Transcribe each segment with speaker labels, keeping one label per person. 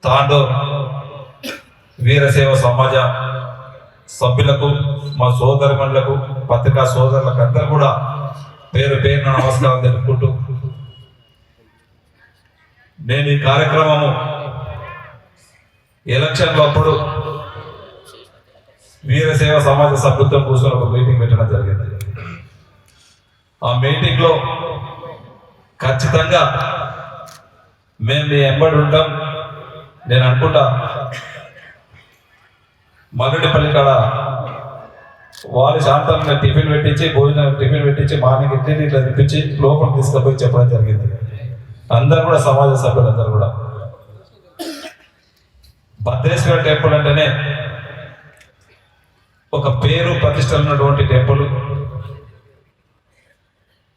Speaker 1: తాండూర్ వీరసేవ సమాజ సభ్యులకు, మా సోదరులకు, పత్రికా సోదరులకు అందరూ కూడా పేరు పేరున నమస్కారం తెలుపుకుంటూ, నేను ఈ కార్యక్రమము ఎలక్షన్లో అప్పుడు వీరసేవ సమాజ సభ్యులతో కూర్చొని ఒక మీటింగ్ పెట్టడం జరిగింది. ఆ మీటింగ్లో ఖచ్చితంగా మేము మీ ఎంబడి ఉంటాం. నేను అనుకుంటా మల్లుడిపల్లి కాడ వాళ్ళు శాంతంగా టిఫిన్ పెట్టించి మార్నింగ్ ఇట్లా తిప్పించి లోపల తీసుకుపోయి చెప్పడం జరిగింది. అందరూ కూడా సమాజ సభ్యులందరూ కూడా భద్రేశ్వర టెంపుల్ అంటేనే ఒక పేరు ప్రతిష్టలు ఉన్నటువంటి టెంపుల్.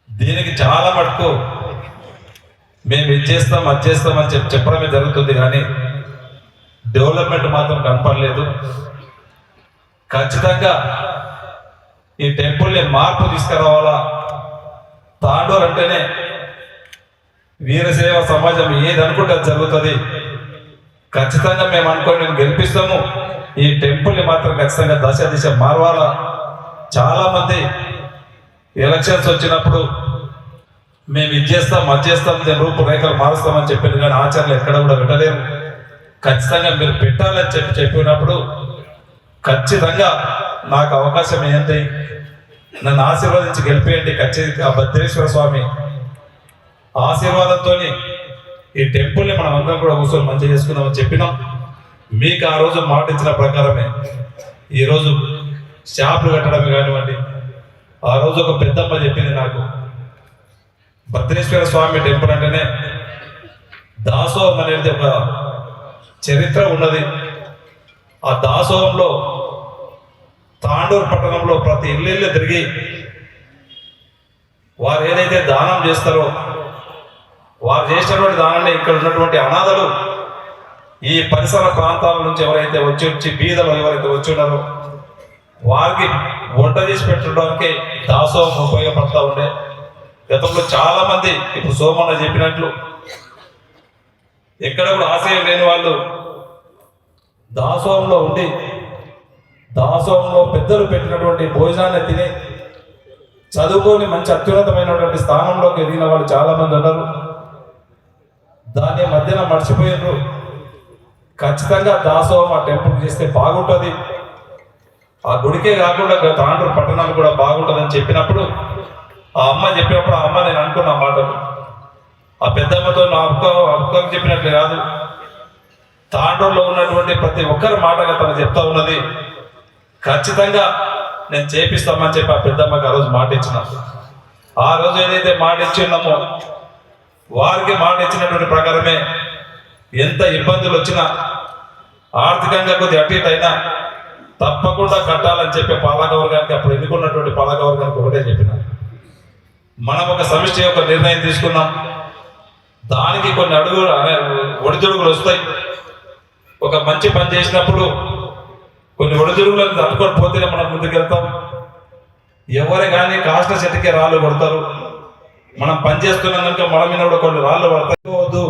Speaker 1: దీనికి చాలా మటుకు మేము ఇది చేస్తాం అది చేస్తామని చెప్పడమే జరుగుతుంది, కానీ డెవలప్మెంట్ మాత్రం కనపడలేదు. ఖచ్చితంగా ఈ టెంపుల్ని మార్పు తీసుకురావాలా. తాండూర్ అంటేనే వీరసేవ సమాజం ఏది అనుకుంటే అది జరుగుతుంది. ఖచ్చితంగా మేము అనుకోని మేము గెలిపిస్తాము. ఈ టెంపుల్ని మాత్రం ఖచ్చితంగా దశ మారవాలా. చాలామంది ఎలక్షన్స్ వచ్చినప్పుడు మేము ఇది చేస్తాం అది చేస్తాం, నేను రూపురేఖలు మారుస్తామని చెప్పింది, కానీ ఆచరణలు ఎక్కడ కూడా పెట్టలేరు. ఖచ్చితంగా మీరు పెట్టాలని చెప్పినప్పుడు ఖచ్చితంగా నాకు అవకాశం ఏంటి, నన్ను ఆశీర్వదించి గెలిపేయండి. ఖచ్చితంగా భద్రేశ్వర స్వామి ఆశీర్వాదంతో ఈ టెంపుల్ని మనం అందరం కూడా కూర్చొని మంచిగా చేసుకుందామని చెప్పినాం. మీకు ఆ రోజు మాట ఇచ్చిన ప్రకారమే ఈరోజు షాపులు కట్టడమే కానివ్వండి. ఆ రోజు ఒక పెద్దమ్మ చెప్పింది నాకు, భద్రేశ్వర స్వామి టెంపుల్ అంటేనే దాసోహం అనేది ఒక చరిత్ర ఉన్నది. ఆ దాసోహంలో తాండూరు పట్టణంలో ప్రతి ఇల్లు తిరిగి వారు ఏదైతే దానం చేస్తారో వారు చేసినటువంటి దానాన్ని ఇక్కడ ఉన్నటువంటి అనాథలు, ఈ పరిసర ప్రాంతాల నుంచి ఎవరైతే వచ్చి బీదలు ఎవరైతే వచ్చి ఉన్నారో వారికి వంట చేసి పెట్టడానికి దాసోహం ఉపయోగపడతా ఉండే. గతంలో చాలా మంది, ఇప్పుడు సోమన్న చెప్పినట్లు, ఎక్కడ కూడా ఆశయం లేని వాళ్ళు దాసోహంలో ఉండి దాసోహంలో పెద్దలు పెట్టినటువంటి భోజనాన్ని తిని చదువుకొని మంచి అత్యున్నతమైనటువంటి స్థానంలోకి ఎదిగిన వాళ్ళు చాలా మంది ఉన్నారు. దాన్ని మధ్యన మర్చిపోయినారు. ఖచ్చితంగా దాసోహం ఆ టెంపుల్ చేస్తే బాగుంటుంది, ఆ గుడికే కాకుండా తాండూరు పట్టణానికి కూడా బాగుంటుందని చెప్పినప్పుడు, ఆ అమ్మ చెప్పినప్పుడు ఆ అమ్మ నేను అనుకున్న మాటలు ఆ పెద్దమ్మతో నా ఒక్కరికి చెప్పినట్లే కాదు, తాండూరులో ఉన్నటువంటి ప్రతి ఒక్కరి మాటగా తను చెప్తా ఉన్నది. ఖచ్చితంగా నేను చేపిస్తామని చెప్పి ఆ పెద్దమ్మకి ఆ రోజు మాట ఇచ్చిన. ఆ రోజు ఏదైతే మాట ఇచ్చి ఉన్నామో వారికి మాట ఇచ్చినటువంటి ప్రకారమే ఎంత ఇబ్బందులు వచ్చినా ఆర్థికంగా కొద్దిగా అటు ఇటు అయినా తప్పకుండా కట్టాలని చెప్పి పాలకవర్గానికి, అప్పుడు ఎన్నుకున్నటువంటి పాలకవర్గానికి ఒకటే చెప్పిన, మనం ఒక సమిష్టి ఒక నిర్ణయం తీసుకున్నాం. దానికి కొన్ని ఒడిదుడుగులు వస్తాయి. ఒక మంచి పని చేసినప్పుడు కొన్ని ఒడిదుడుగులను తట్టుకొని పోతేనే మనం ముందుకెళ్తాం. ఎవరే కానీ కాస్త చెట్టుకే రాళ్ళు కొడతారు. మనం పని చేస్తున్నాం కనుక మన మీద కూడా కొన్ని రాళ్ళు పడతావద్దు,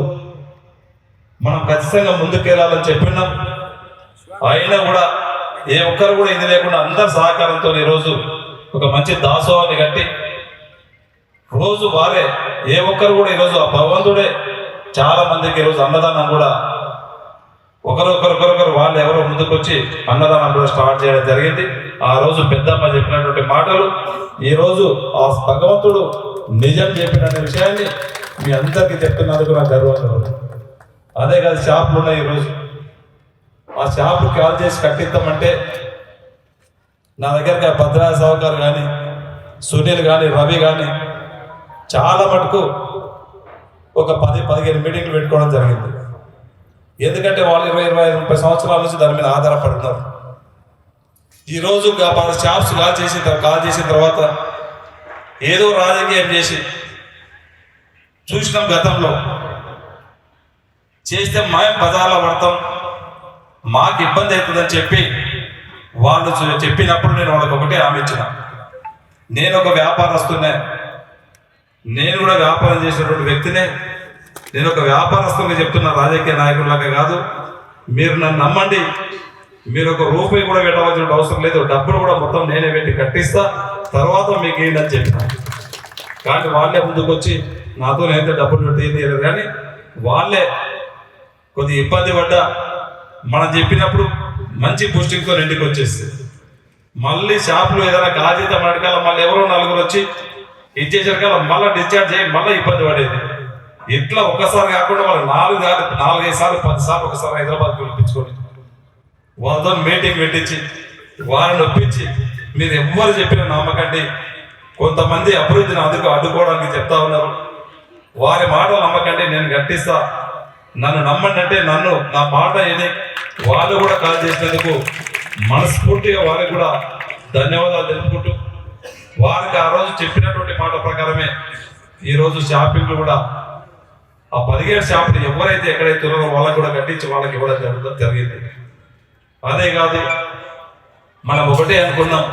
Speaker 1: మనం ఖచ్చితంగా ముందుకెళ్ళాలని చెప్పినాం. అయినా కూడా ఏ ఒక్కరు కూడా ఇది లేకుండా అందరి సహకారంతో ఈరోజు ఒక మంచి దాసోహాన్ని కట్టి రోజు వారే ఏ ఒక్కరు కూడా ఈరోజు ఆ భగవంతుడే చాలా మందికి ఈరోజు అన్నదానం కూడా ఒకరొకరు వాళ్ళు ఎవరో ముందుకు వచ్చి అన్నదానం కూడా స్టార్ట్ చేయడం జరిగింది. ఆ రోజు పెద్దమ్మ చెప్పినటువంటి మాటలు ఈరోజు ఆ భగవంతుడు నిజం చెప్పిన విషయాన్ని మీ అందరికీ చెప్తున్నందుకు నాకు గర్వంగా ఉంది. అదే కాదు, షాపులు ఉన్నాయి. ఈరోజు ఆ షాపులు కాల్ చేసి కట్టిద్దామంటే నా దగ్గరకి ఆ భద్రాయ సహకారు కానీ, సునీల్ కానీ, రవి కానీ చాలా మటుకు ఒక 10-15 మీటింగ్లు పెట్టుకోవడం జరిగింది. ఎందుకంటే వాళ్ళు 20-30 సంవత్సరాల నుంచి దాని మీద ఆధారపడుతున్నారు. ఈరోజు షాప్స్ కాల్ చేసిన తర్వాత ఏదో రాజకీయం చేసి చూసినాం. గతంలో చేస్తే మేము బజార్లో పడతాం, మాకు ఇబ్బంది అవుతుందని చెప్పి వాళ్ళు చెప్పినప్పుడు నేను వాళ్ళకి ఒకటే హామీ ఇచ్చిన, నేను ఒక వ్యాపారస్తున్నే, నేను కూడా వ్యాపారం చేసినటువంటి వ్యక్తినే, నేను ఒక వ్యాపారస్తులుగా చెప్తున్నా, రాజకీయ నాయకులాగా కాదు. మీరు నన్ను నమ్మండి, మీరు ఒక రూపాయి కూడా పెట్టవలసిన అవసరం లేదు, డబ్బులు కూడా మొత్తం నేనే పెట్టి కట్టిస్తా, తర్వాత మీకు ఏంటని చెప్పిన. కానీ వాళ్ళే ముందుకు వచ్చి నాతో అయితే డబ్బులు పెట్టేయలేదు, కానీ వాళ్ళే కొద్ది ఇబ్బంది పడ్డా మనం చెప్పినప్పుడు మంచి బూస్టింగ్తో ఇంటికి వచ్చేస్తుంది. మళ్ళీ షాపులో ఏదైనా కాజీత నడకాల మళ్ళీ ఎవరో నలుగురు వచ్చి ఇచ్చేసరికల్లా మళ్ళీ డిశ్చార్జ్ చేయి మళ్ళీ ఇబ్బంది పడేది. ఇట్లా ఒక్కసారి కాకుండా వాళ్ళు 4-5 సార్లు 10 సార్లు ఒకసారి హైదరాబాద్ పిలిపించుకొని వాళ్ళతో మీటింగ్ పెట్టించి వారిని ఒప్పించి మీరు ఎవ్వరు చెప్పిన నమ్మకండి. కొంతమంది అభివృద్ధిని అడ్డుకోవడానికి చెప్తా ఉన్నారు, వారి మాటలు నమ్మకండి, నేను గట్టిస్తా, నన్ను నమ్మండి అంటే నన్ను నా మాట విని వాళ్ళు కూడా కాల్ చేసినందుకు మనస్ఫూర్తిగా వారికి కూడా ధన్యవాదాలు తెలుపుకుంటూ, వారికి ఆ రోజు చెప్పినటువంటి మాట ప్రకారమే ఈరోజు షాపింగ్లు కూడా ఆ 17 షాపులు ఎవరైతే ఎక్కడైతే ఉన్నారో వాళ్ళకి కూడా కట్టించి వాళ్ళకి ఇవ్వడం జరిగింది. అదే కాదు, మనం ఒకటే అనుకున్నాం,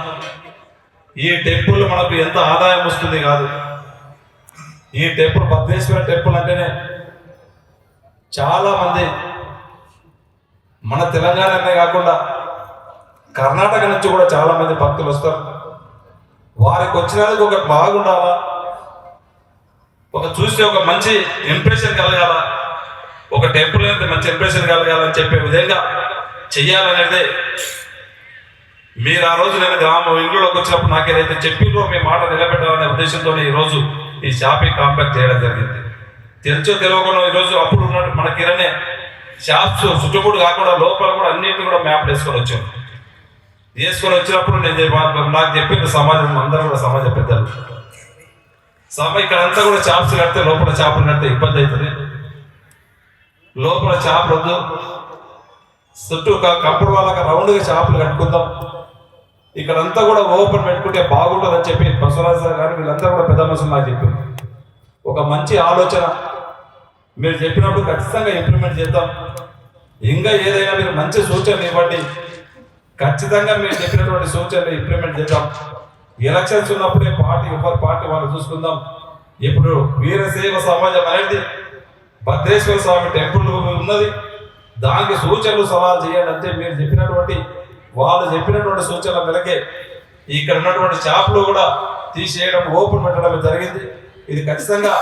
Speaker 1: ఈ టెంపుల్ మనకు ఎంత ఆదాయం వస్తుంది కాదు, ఈ టెంపుల్ భద్రేశ్వర టెంపుల్ అంటేనే చాలా మంది మన తెలంగాణనే కాకుండా కర్ణాటక నుంచి కూడా చాలా మంది భక్తులు వస్తారు. వారికి వచ్చినందుకు ఒక బాగుండాలా, ఒక చూస్తే ఒక మంచి ఇంప్రెషన్ కలగాల, ఒక టెంపుల్ అనేది మంచి ఇంప్రెషన్ కలగాలని చెప్పే విధంగా చెయ్యాలనేదే మీరు ఆ రోజు నేను ఇంట్లోకి వచ్చినప్పుడు నాకు ఏదైతే చెప్పిందో మీ మాట నిలబెట్టాలనే ఉద్దేశంతో ఈరోజు ఈ షాపింగ్ కాంప్లెక్స్ చేయడం జరిగింది. తెలుసో తెలియకుండా ఈరోజు అప్పుడు ఉన్నట్టు మన కిరణే షాప్స్ చుట్టుముడు కాకుండా లోపల కూడా అన్నింటినీ కూడా మ్యాప్ వేసుకొని వచ్చినప్పుడు నేను నాకు చెప్పింది సమాజం అందరూ కూడా సమాజ పెద్దలు ఇక్కడంతా కూడా షాప్స్ కడితే లోపల షాపులు కడితే ఇబ్బంది అవుతుంది, లోపల షాపులు వద్దు, చుట్టూ కంపెనీ వాళ్ళకి రౌండ్గా షాపులు కట్టుకుందాం, ఇక్కడంతా కూడా ఓపెన్ పెట్టుకుంటే బాగుంటుందని చెప్పి బసవరాజు సార్ గారు వీళ్ళంతా కూడా పెద్ద మనుషులు నాకు చెప్పింది. ఒక మంచి ఆలోచన మీరు చెప్పినప్పుడు ఖచ్చితంగా ఇంప్లిమెంట్ చేద్దాం. ఇంకా ఏదైనా మీరు మంచి సూచనలు ఇవ్వండి, ఖచ్చితంగా మీరు చెప్పినటువంటి సూచనలు ఇంప్లిమెంట్ చేద్దాం. ఎలక్షన్స్ ఉన్నప్పుడే ఎవరి పార్టీ వాళ్ళు చూసుకుందాం. ఇప్పుడు వీరశైవ సమాజం అనేది భద్రేశ్వర స్వామి టెంపుల్ ఉన్నది, దానికి సూచనలు సవాల్ చేయండి అంటే మీరు చెప్పినటువంటి వాళ్ళు చెప్పినటువంటి సూచనల మేరకే ఇక్కడ ఉన్నటువంటి షాపులు కూడా తీసేయడం ఓపెన్ పెట్టడం జరిగింది. ఇది ఖచ్చితంగా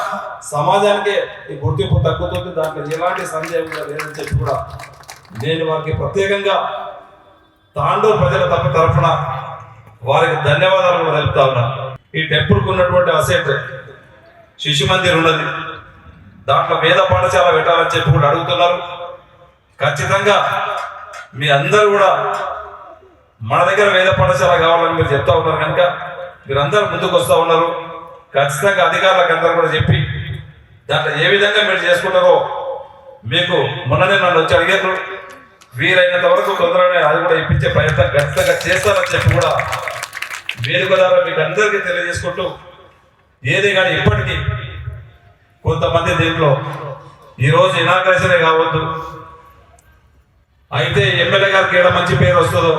Speaker 1: సమాజానికే ఈ గుర్తింపు తగ్గుతుంది, దాంట్లో ఎలాంటి సందేహం లేదని చెప్పి కూడా నేను వారికి ప్రత్యేకంగా తాండూరు ప్రజల తరఫున వారికి ధన్యవాదాలు కూడా తెలుపుతా ఉన్నాను. ఈ టెంపుల్కి ఉన్నటువంటి అసెట్ శిశు మందిర్ ఉన్నది, దాంట్లో వేద పాఠశాల పెట్టాలని చెప్పి కూడా అడుగుతున్నారు. ఖచ్చితంగా మీ అందరూ కూడా మన దగ్గర వేద పాఠశాల కావాలని మీరు చెప్తా ఉన్నారు కనుక మీరందరూ ముందుకు వస్తూ ఉన్నారు. ఖచ్చితంగా అధికారులకు అందరూ కూడా చెప్పి దాంట్లో ఏ విధంగా మీరు చేసుకుంటారో మీకు మొన్ననే నన్ను వచ్చి అడిగారు, వీలైనంత వరకు తొందరగా అది కూడా ఇప్పించే ప్రయత్నం ఖచ్చితంగా చేస్తారని చెప్పి కూడా వేదిక ద్వారా మీకు అందరికీ తెలియజేసుకుంటూ, ఏది కానీ ఇప్పటికీ కొంతమంది దీంట్లో ఈరోజు ఇనాగ్రేషనే కావద్దు, అయితే ఎమ్మెల్యే గారికి ఏడ మంచి పేరు వస్తుందో,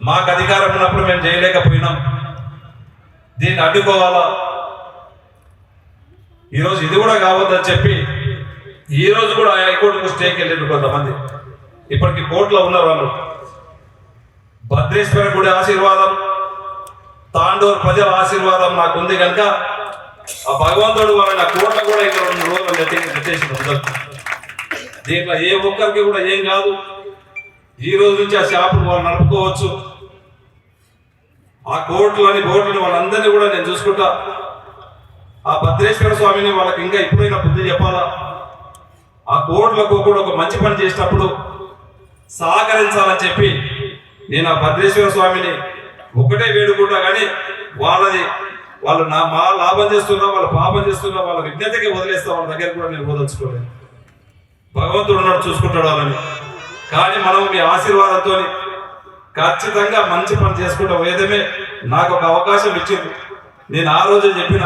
Speaker 1: మాకు అధికారం ఉన్నప్పుడు మేము చేయలేకపోయినాం, దీన్ని అడ్డుకోవాలా, ఈరోజు ఇది కూడా కావద్దని చెప్పి ఈరోజు కూడా హైకోర్టుకు స్టేకి వెళ్ళారు కొంతమంది. ఇప్పటికి కోర్టులో ఉన్నారు వాళ్ళు. భద్రేశ్వర గుడి ఆశీర్వాదం, తాండూరు ప్రజల ఆశీర్వాదం నాకు ఉంది కనుక ఆ భగవంతుడు వాళ్ళ కోట కూడా ఇక్కడ 2 రోజులు నెట్టేసి ఉండదు. దీంట్లో ఏ ఒక్కరికి కూడా ఏం కాదు. ఈ రోజు నుంచి ఆ షాపులు వాళ్ళు నడుపుకోవచ్చు. ఆ కోట్లని బోట్లని వాళ్ళందరినీ కూడా నేను చూసుకుంటా. ఆ భద్రేశ్వర స్వామిని వాళ్ళకి ఇంకా ఎప్పుడైనా బుద్ధి చెప్పాలా, ఆ కోట్లకు కూడా ఒక మంచి పని చేసినప్పుడు సహకరించాలని చెప్పి నేను ఆ భద్రేశ్వర స్వామిని ఒకటే వేడుకుంటా. కానీ వాళ్ళు మా లాభం చేస్తున్నా, వాళ్ళు పాపం చేస్తున్నా, వాళ్ళ విజ్ఞతకి వదిలేస్తా, వాళ్ళ దగ్గర కూడా నేను వదలుచుకోలేదు. భగవంతుడు ఉన్నాడు, చూసుకుంటాడు వాళ్ళని. కానీ మనం మీ ఆశీర్వాదంతో ఖచ్చితంగా మంచి పని చేసుకుంటా వేదమే నాకు ఒక అవకాశం ఇచ్చింది. నేను ఆ రోజే చెప్పిన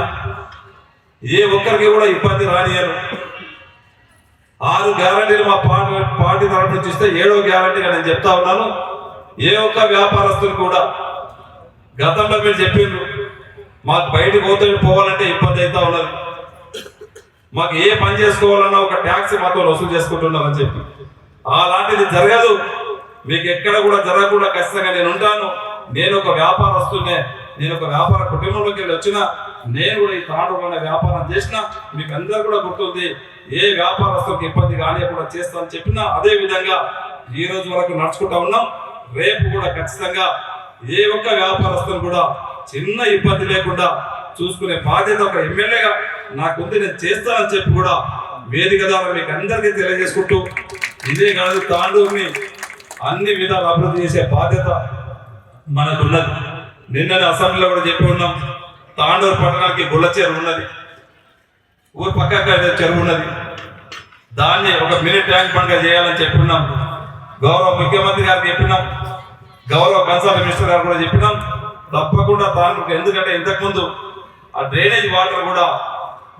Speaker 1: ఏ ఒక్కరికి కూడా ఇబ్బంది రానియను. 6 గ్యారంటీలు మా పార్టీ తరఫు నుంచి ఇస్తే 7వ గ్యారంటీగా నేను చెప్తా ఉన్నాను. ఏ ఒక్క వ్యాపారస్తులు కూడా గతంలో మీరు చెప్పిండ్రు మాకు బయటకు పోవాలంటే ఇబ్బంది అవుతా ఉన్నది, మాకు ఏ పని చేసుకోవాలన్నా ఒక ట్యాక్స్ మాతో వసూలు చేసుకుంటున్నారని చెప్పి అలాంటిది జరగదు, మీకు ఎక్కడ కూడా జరగకుండా ఖచ్చితంగా నేను ఉంటాను. నేను ఒక వ్యాపారస్తున్నే, నేను ఒక వ్యాపార కుటుంబంలోకి వెళ్ళి వచ్చిన, నేను కూడా ఈ తాండూరులోనే వ్యాపారం చేసిన, మీకు అందరూ కూడా గుర్తుంది. ఏ వ్యాపారస్తులకు ఇబ్బంది కానియకుండా చేస్తానని చెప్పినా అదే విధంగా ఈ రోజు వరకు నడుచుకుంటా ఉన్నాం. రేపు కూడా ఖచ్చితంగా ఏ ఒక్క వ్యాపారస్తులు కూడా చిన్న ఇబ్బంది లేకుండా చూసుకునే బాధ్యత ఒక ఎమ్మెల్యేగా నాకుంది, నేను చేస్తానని చెప్పి కూడా వేదిక ద్వారా మీకు అందరికీ తెలియజేసుకుంటూ, ఇదే కాదు తాండూరుని అన్ని విధాలు అభివృద్ధి చేసే బాధ్యత మనకున్నది. నిన్ననే అసెంబ్లీలో కూడా చెప్పి ఉన్నాం, తాండూరు పట్టణానికి గుళ్ళ చెరువు ఉన్నది, ఊరు పక్కకు చెరువు ఉన్నది, దాన్ని ఒక మినీ ట్యాంక్ బండ్గా చేయాలని చెప్పినాం. గౌరవ ముఖ్యమంత్రి గారికి చెప్పినాం, గౌరవ కన్సల్ట్ మినిస్టర్ గారు కూడా చెప్పినాం. తప్పకుండా తాండూరుకు, ఎందుకంటే ఇంతకుముందు ఆ డ్రైనేజ్ వాటర్ కూడా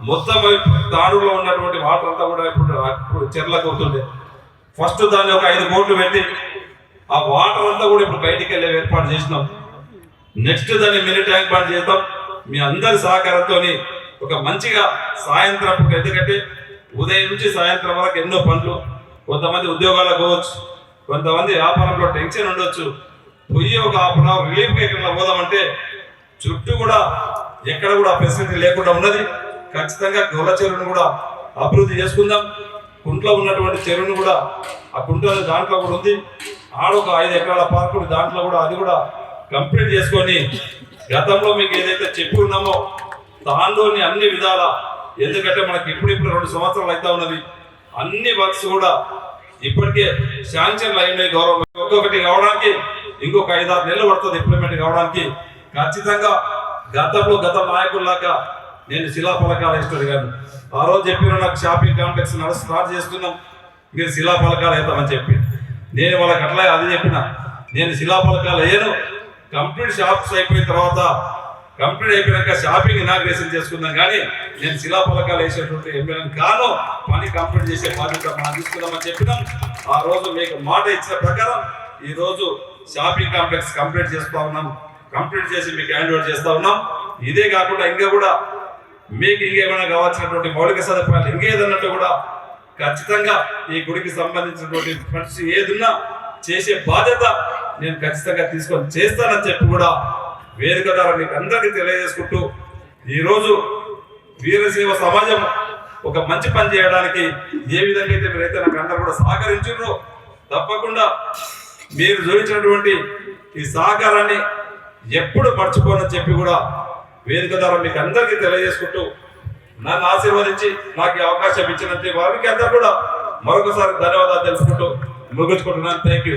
Speaker 1: మొత్తం తాండూరులో ఉన్నటువంటి వాటర్ అంతా కూడా ఇప్పుడు చెర్లకు అవుతుండే. ఫస్ట్ దాన్ని ఒక 5 కోట్లు పెట్టి ఆ వాటర్ అంతా కూడా ఇప్పుడు బయటికి వెళ్ళే ఏర్పాటు చేసినాం. నెక్స్ట్ దాన్ని మినీ ట్యాంక్ బండ్ చేద్దాం. మీ అందరి సహకారంతో ఒక మంచిగా సాయంత్రం, ఎందుకంటే ఉదయం నుంచి సాయంత్రం వరకు ఎన్నో పనులు, కొంతమంది ఉద్యోగాలకు పోవచ్చు, కొంతమంది వ్యాపారంలో టెన్షన్ ఉండొచ్చు, పొయ్యి ఒక హాఫ్ అన్ అవర్ రిలీఫ్గా ఎక్కడ పోదామంటే చుట్టూ కూడా ఎక్కడ కూడా ఫెసిలిటీ లేకుండా ఉన్నది. ఖచ్చితంగా గొల్ల చెరువును కూడా అభివృద్ధి చేసుకుందాం. కుంట్లో ఉన్నటువంటి చెరువును కూడా, ఆ కుంట్లో దాంట్లో కూడా ఉంది, ఆడొక 5 ఎకరాల పార్కు దాంట్లో కూడా, అది కూడా కంప్లీట్ చేసుకొని గతంలో మీకు ఏదైతే చెప్పి ఉన్నామో తాండూరుని అన్ని విధాల, ఎందుకంటే మనకి ఇప్పుడు 2 సంవత్సరాలు అవుతా ఉన్నది, అన్ని వర్క్స్ కూడా ఇప్పటికే శాంక్షన్లు అయినాయి. గౌరవం ఒక్కొక్కటి కావడానికి ఇంకొక 5-6 నెలలు పడుతుంది ఇంప్లిమెంట్ కావడానికి. ఖచ్చితంగా గత నాయకుల్లాగా నేను శిలాఫలకాలు వేస్తాడు కానీ ఆ రోజు చెప్పిన నాకు షాపింగ్ కాంప్లెక్స్ స్టార్ట్ చేస్తున్నాం, మీరు శిలాఫలకాలు వేద్దామని చెప్పి నేను వాళ్ళకి అట్లా అది చెప్పిన, నేను శిలాఫలకాలు వేయను, కంప్లీట్ షాప్స్ అయిపోయిన తర్వాత, కంప్లీట్ అయిపోయాక షాపింగ్ ఇనాగ్రేషన్ చేసుకుందాం, కానీ నేను శిలాఫలకాలు వేసేటువంటి ఎమ్మెల్యేని కాను, పని కంప్లీట్ చేసే బాధ్యత మనం తీసుకుందామని చెప్పినాం. ఆ రోజు మీకు మాట ఇచ్చిన ప్రకారం ఈ రోజు షాపింగ్ కాంప్లెక్స్ కంప్లీట్ చేస్తూ ఉన్నాం, కంప్లీట్ చేసి మీకు హ్యాండ్ ఓవర్ చేస్తూ ఉన్నాం. ఇదే కాకుండా ఇంకా కూడా మీకు ఇంకేమైనా కావాల్సినటువంటి మౌలిక సదుపాయాలు ఇంకేదన్నట్టు కూడా ఖచ్చితంగా ఈ గుడికి సంబంధించినటువంటి ఫండ్స్ ఏదున్నా చేసే బాధ్యత నేను ఖచ్చితంగా తీసుకొని చేస్తానని చెప్పి కూడా వేదిక ద్వారా మీకు అందరికీ తెలియజేసుకుంటూ, ఈరోజు వీరశైవ సమాజం ఒక మంచి పని చేయడానికి ఏ విధంగా అయితే మీరైతే నాకు అందరూ కూడా సహకరించారో, తప్పకుండా మీరు చూపించినటువంటి ఈ సహకారాన్ని ఎప్పుడు మర్చిపోనని చెప్పి కూడా వేదిక ద్వారా మీకు అందరికీ తెలియజేసుకుంటూ, నన్ను ఆశీర్వదించి నాకు ఈ అవకాశం ఇచ్చినందుకు వారికి అందరూ కూడా మరొకసారి ధన్యవాదాలు తెలుసుకుంటూ ముగించుకుంటున్నాను. Thank you.